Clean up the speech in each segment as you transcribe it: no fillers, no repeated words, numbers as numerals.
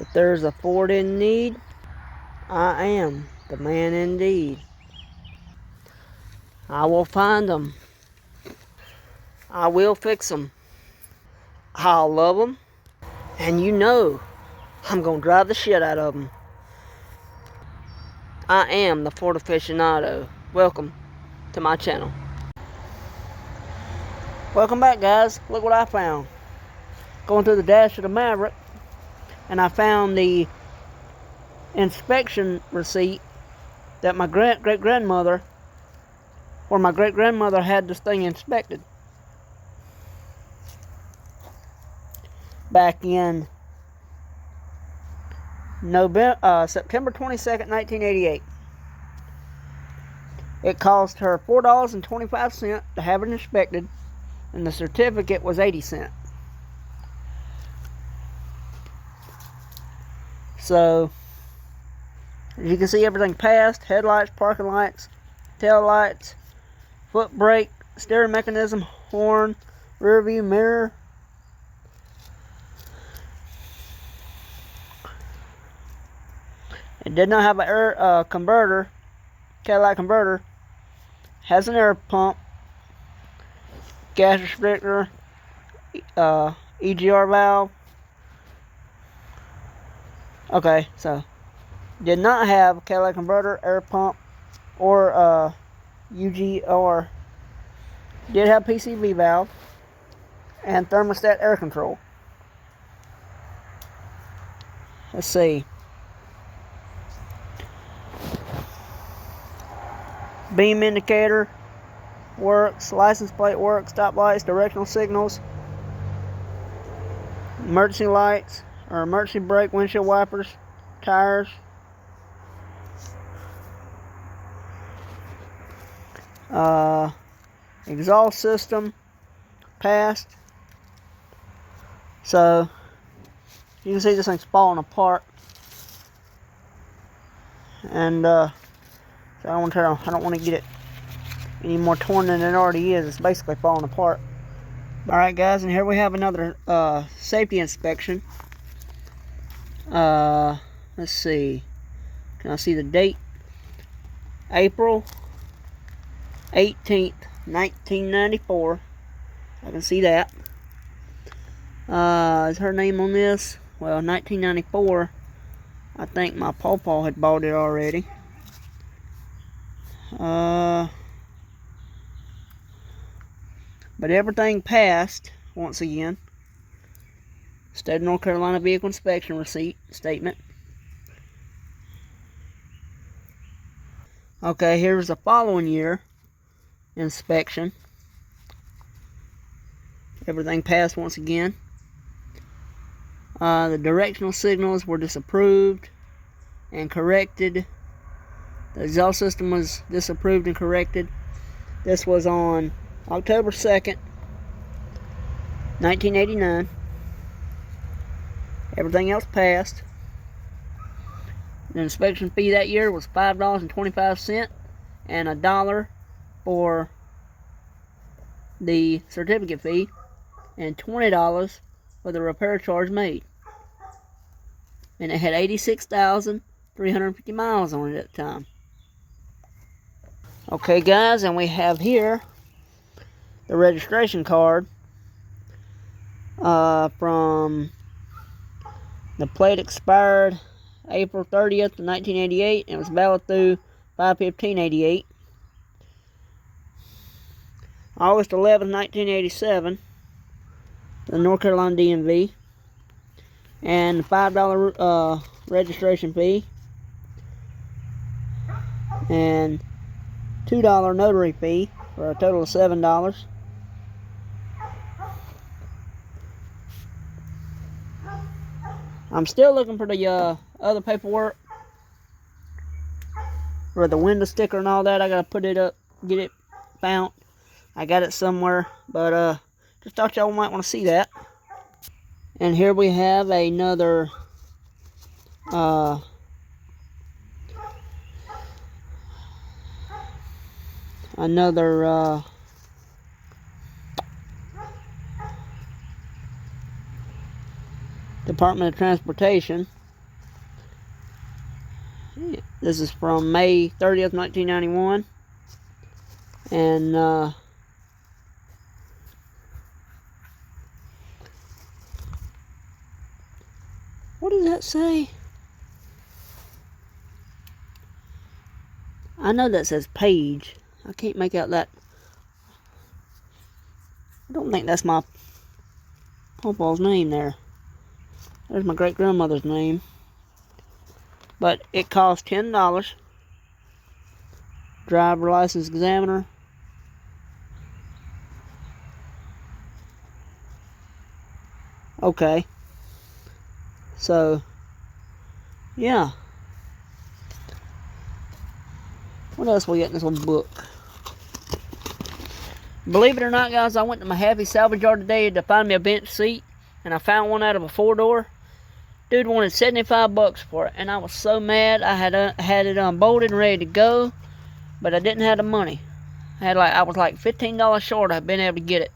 If there's a Ford in need, I am the man indeed. I will find them. I will fix them. I'll love them. And you know, I'm going to drive the shit out of them. I am the Ford aficionado. Welcome to my channel. Welcome back, guys. Look what I found. Going through the dash of the Maverick, and I found the inspection receipt that my great-grandmother had this thing inspected back in September 22nd, 1988. It cost her $4.25 to have it inspected, and the certificate was 80 cents. So, as you can see, everything passed: headlights, parking lights, tail lights, foot brake, steering mechanism, horn, rear view mirror. It did not have an air converter, Cadillac converter. Has an air pump, gas restrictor, EGR valve. Okay, so did not have a Cadillac converter, air pump, or UGR. Did have PCV valve and thermostat air control. Let's see. Beam indicator works, license plate works, stop lights, directional signals, emergency lights, or emergency brake, windshield wipers, tires. Exhaust system passed. So you can see this thing's falling apart, and so I don't want to get it any more torn than it already is. It's basically falling apart. Alright, guys, and here we have another safety inspection. Let's see. Can I see the date? April 18th, 1994. I can see that. Is her name on this? Well, 1994. I think my pawpaw had bought it already. But everything passed once again. State of North Carolina vehicle inspection receipt statement. Okay, here's the following year inspection. Everything passed once again. The directional signals were disapproved and corrected. The exhaust system was disapproved and corrected. This was on October 2nd, 1989. Everything else passed. The inspection fee that year was $5.25 and $1 for the certificate fee and $20 for the repair charge made. And it had 86,350 miles on it at the time. Okay, guys, and we have here the registration card from the plate expired April 30th, 1988, and it was valid through 5/15/88. August 11th, 1987, the North Carolina DMV, and the $5 registration fee, and $2 notary fee, for a total of $7. I'm still looking for the other paperwork for the window sticker and all that. I gotta put it up, get it found. I got it somewhere, but just thought y'all might want to see that. And here we have another Department of Transportation This is from May 30th, 1991. And what does that say? I know that says page. I can't make out that. I don't think that's my Pawpaw's name there. There's my great-grandmother's name. But it cost $10. Driver license examiner. Okay. So, yeah. What else we got in this little book? Believe it or not, guys, I went to my Happy Salvage Yard today to find me a bench seat, and I found one out of a 4-door. Dude wanted 75 bucks for it, and I was so mad. I had it unbolted and ready to go, but I didn't have the money. I was like $15 short of being able to get it.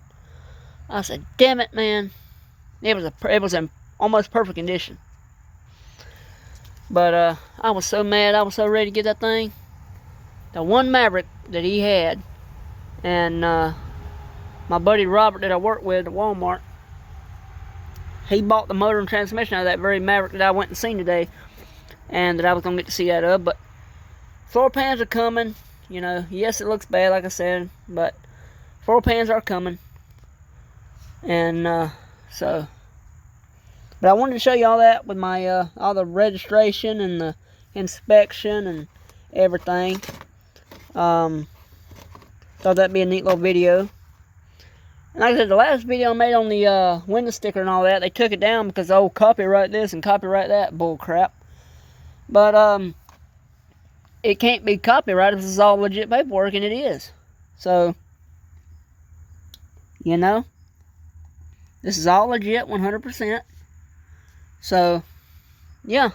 I said, "Damn it, man!" It was in almost perfect condition. But I was so mad. I was so ready to get that thing. The one Maverick that he had, and my buddy Robert that I work with at Walmart, he bought the motor and transmission out of that very Maverick that I went and seen today, and that I was going to get to see out of. But floor pans are coming. You know, yes, it looks bad, like I said, but floor pans are coming. And so, but I wanted to show you all that with my all the registration and the inspection and everything. Thought that'd be a neat little video. And like I said, the last video I made on the window sticker and all that, they took it down because the old copyright this and copyright that bull crap. But it can't be copyrighted. This is all legit paperwork, and it is. So, you know, this is all legit, 100%. So, yeah.